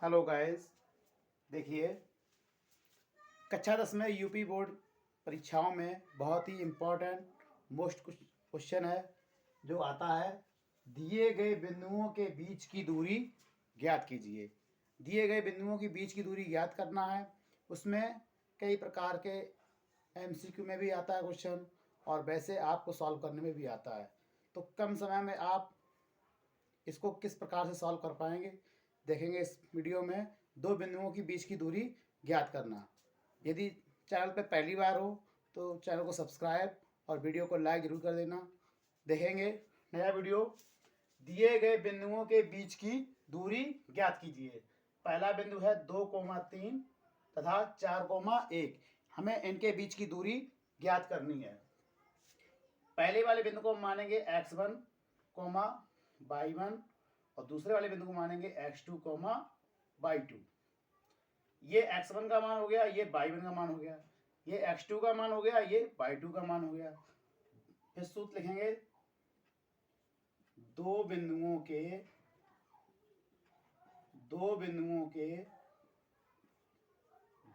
Hello guys, देखिए कक्षा 10 में यूपी बोर्ड परीक्षाओं में बहुत ही इम्पोर्टेंट मोस्ट क्वेश्चन है जो आता है। दिए गए बिंदुओं के बीच की दूरी ज्ञात कीजिए। दिए गए बिंदुओं के बीच की दूरी ज्ञात करना है। उसमें कई प्रकार के एमसीक्यू में भी आता है क्वेश्चन और वैसे आपको सॉल्व करने में भी आता है। तो कम समय में आप इसको किस प्रकार से सॉल्व कर पाएंगे देखेंगे इस वीडियो में। दो बिंदुओं के बीच की दूरी ज्ञात करना। यदि चैनल पर पहली बार हो तो चैनल को सब्सक्राइब और वीडियो को लाइक जरूर कर देना। देखेंगे नया वीडियो। दिए गए बिंदुओं के बीच की दूरी ज्ञात कीजिए। पहला बिंदु है 2,3 तथा 4,1। हमें इनके बीच की दूरी ज्ञात करनी है। पहले वाले बिंदु को मानेंगे x1, y1 और दूसरे वाले बिंदु को मानेंगे x2, y2। ये x1 का मान हो गया, ये y1 का मान हो गया, ये x2 का मान हो गया, ये y2 का मान हो गया। फिर सूत्र लिखेंगे दो बिंदुओं के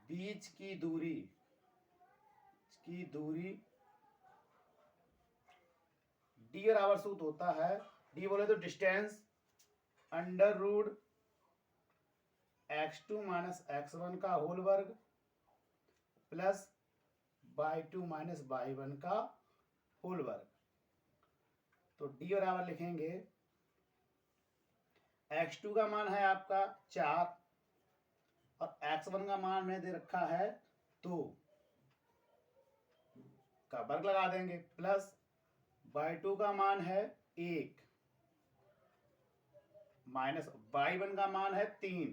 बीच की दूरी डी बराबर सूत्र होता है, डी बोले तो distance under root x2 minus x1 का होल वर्ग प्लस y2 माइनस y1 का होल वर्ग। तो डी बराबर लिखेंगे x2 का मान है आपका 4 और x1 का मान मैंने दे रखा है 2 का वर्ग लगा देंगे प्लस y2 का मान है 1 माइनस y1 का मान है 3,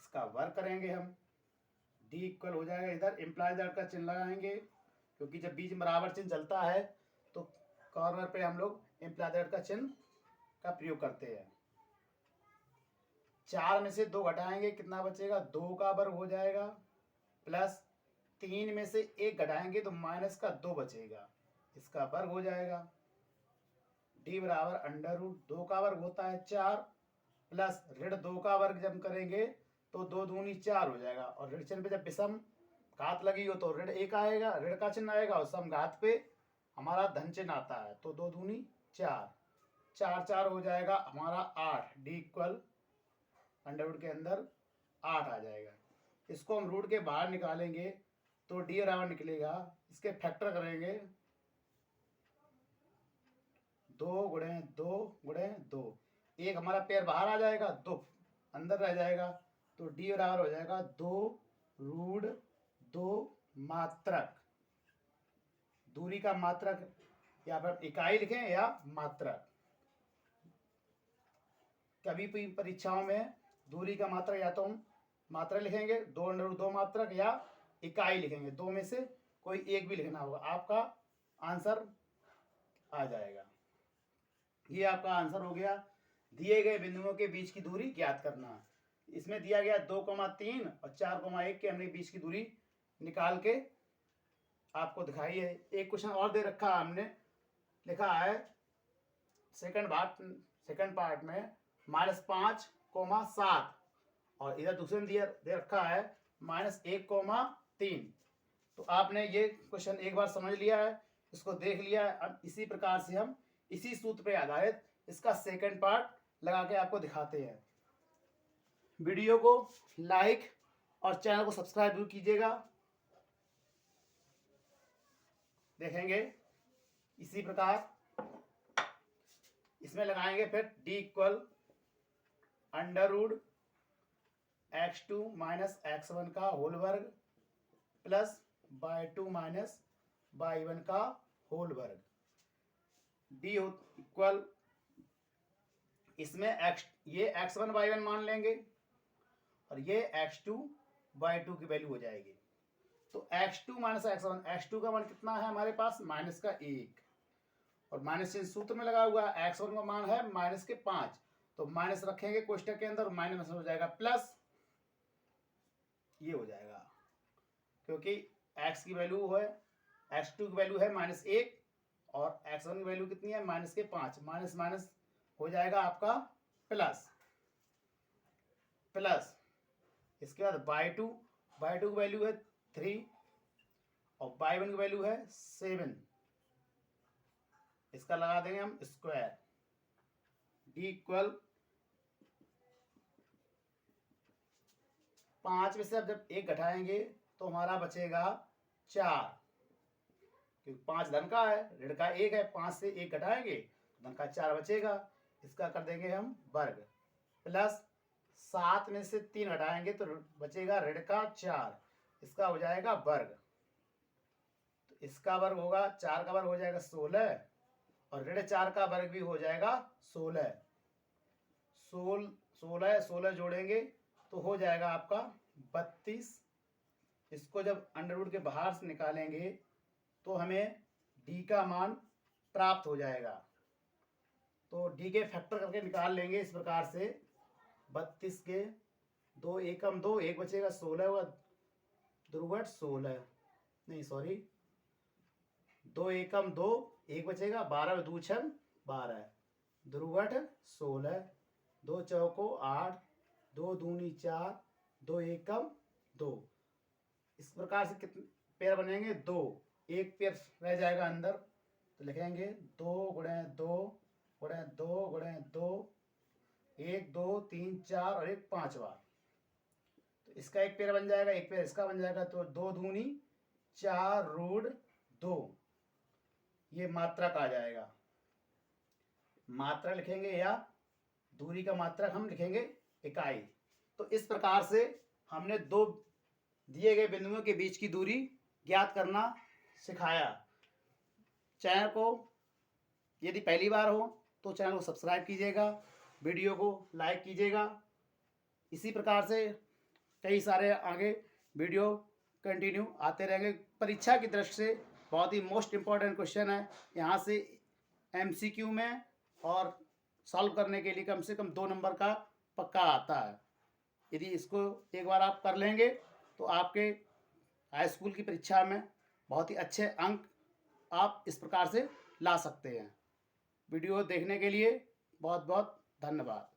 इसका वर्ग करेंगे हम। डी इक्वल हो जाएगा, इधर इम्प्लाई दैट का चिन्ह लगाएंगे क्योंकि जब बीच में बराबर चिन्ह चलता है तो कॉर्नर पे हम लोग इम्प्लाई दैट का चिन्ह का प्रयोग करते हैं। 4 में से 2 घटाएंगे, कितना बचेगा? 2 का वर्ग हो जाएगा प्लस 3 में से 1 घटाएंगे तो माइनस का 2 बचेगा, इसका वर्ग हो जाएगा। डी बराबर अंडर रूट 2 का वर्ग होता है 4 प्लस ऋण 2 का वर्ग जब करेंगे तो 2 दूनी 4 हो जाएगा। और ऋण चिन्ह पे जब विषम घात लगी हो तो ऋण 1 आएगा, ऋण का चिन्ह आएगा और सम घात पे हमारा धन चिन्ह आता है तो 2 दूनी 4, 4 4 हो जाएगा हमारा 8। डी इक्वल अंडर रूट के अंदर 8 आ जाएगा। इसको हम रूट के बाहर निकालेंगे तो डी बराबर निकलेगा, इसके फैक्टर करेंगे 2 गुणे 2 गुणे 2, एक हमारा पेयर बाहर आ जाएगा, 2 अंदर रह जाएगा तो डी बराबर हो जाएगा 2 रूट 2 मात्रक। दूरी का मात्रक या फिर इकाई लिखें या मात्रक। कभी भी परीक्षाओं में दूरी का मात्रक या तो हम मात्रा लिखेंगे 2 अंडर रूट 2 मात्रक या इकाई लिखेंगे, दो में से कोई एक भी लिखना होगा, आपका आंसर आ जाएगा। ये आपका आंसर हो गया। दिए गए बिंदुओं के बीच की दूरी ज्ञात करना। इसमें दिया गया 2,3 और 4,1 के हमने बीच की दूरी निकाल के आपको दिखाई है। एक क्वेश्चन और दे रखा है, हमने लिखा है सेकंड पार्ट में -5,7 और इधर दूसरे में दे रखा है -1,3। तो आपने ये क्वेश्चन एक बार समझ लिया है, इसको देख लिया है। अब इसी प्रकार से हम इसी सूत्र पे आधारित इसका सेकंड पार्ट लगा के आपको दिखाते हैं। वीडियो को लाइक और चैनल को सब्सक्राइब जरूर कीजिएगा। देखेंगे इसी प्रकार इसमें लगाएंगे फिर D equal under root x2 minus x1 का होल वर्ग प्लस y2 माइनस y1 का होल वर्ग। डी इक्वल इसमें ये x1 y1 मान लेंगे और ये x2 y2 की वैल्यू हो जाएगी। तो x2 माइनस x1, x2 का मान कितना है हमारे पास? माइनस का 1 और माइनस चिन्ह सूत्र में लगा हुआ है। x1 का मान है माइनस के 5 तो माइनस रखेंगे कोष्टक के अंदर, माइनस हो जाएगा प्लस ये हो जाएगा क्योंकि x की वैल्यू है, x2 की वैल्यू है -1 और x1 की वैल्यू कितनी है? माइनस के 5, माइनस माइनस हो जाएगा आपका प्लस। प्लस इसके बाद y2 की वैल्यू है 3 और y1 की वैल्यू है 7। इसका लगा देंगे हम स्क्वायर, d इक्वल 5 में से अब जब 1 घटाएंगे तो हमारा बचेगा 4, क्योंकि 5 धन का है, ऋण का 1 है, 5 से 1 घटाएंगे तो धन का 4 बचेगा। इसका कर देंगे हम वर्ग, प्लस 7 में से 3 घटाएंगे तो बचेगा ऋण का 4, इसका हो जाएगा वर्ग। तो इसका वर्ग होगा, 4 का वर्ग हो जाएगा 16 और ऋण 4 का वर्ग भी हो जाएगा 16। 16 जोड़ेंगे तो हो जाएगा आपका 32। इसको जब अंडर रूट के बाहर से निकालेंगे तो हमें d का मान प्राप्त हो जाएगा। तो d के फैक्टर करके निकाल लेंगे इस प्रकार से, 32 के 2 एकम 2, 1 बचेगा 16 हुआ, दुर्वट 16 नहीं सॉरी 2 एकम 2, 1 बचेगा 12 2 छम 12, दुर्वट 16, 2 चौको 8, 2 दूनी 4, 2 एकम 2। इस प्रकार से कितने पेयर बनेंगे? 2, एक पेयर रह जाएगा अंदर, तो लिखेंगे 2 गुणे 2 गुणे 2 गुणे 2, 1 2 3 4 और 1 5 बार। तो इसका एक पेयर बन जाएगा, एक पेयर इसका बन जाएगा, तो 2 दूनी 4 रूट 2, ये मात्रक आ जाएगा। मात्रा लिखेंगे या दूरी का मात्रक हम लिखेंगे इकाई। तो इस प्रकार से हमने दो दिए गए बिंदुओं के बीच की दूरी ज्ञात करना सिखाया। चैनल को यदि पहली बार हो तो चैनल को सब्सक्राइब कीजिएगा, वीडियो को लाइक कीजिएगा। इसी प्रकार से कई सारे आगे वीडियो कंटिन्यू आते रहेंगे। परीक्षा की दृष्टि से बहुत ही मोस्ट इम्पॉर्टेंट क्वेश्चन है, यहाँ से MCQ में और सॉल्व करने के लिए कम से कम 2 नंबर का पक्का आता है। यदि इसको एक बार आप कर लेंगे तो आपके हाई स्कूल की परीक्षा में बहुत ही अच्छे अंक आप इस प्रकार से ला सकते हैं। वीडियो देखने के लिए बहुत बहुत धन्यवाद।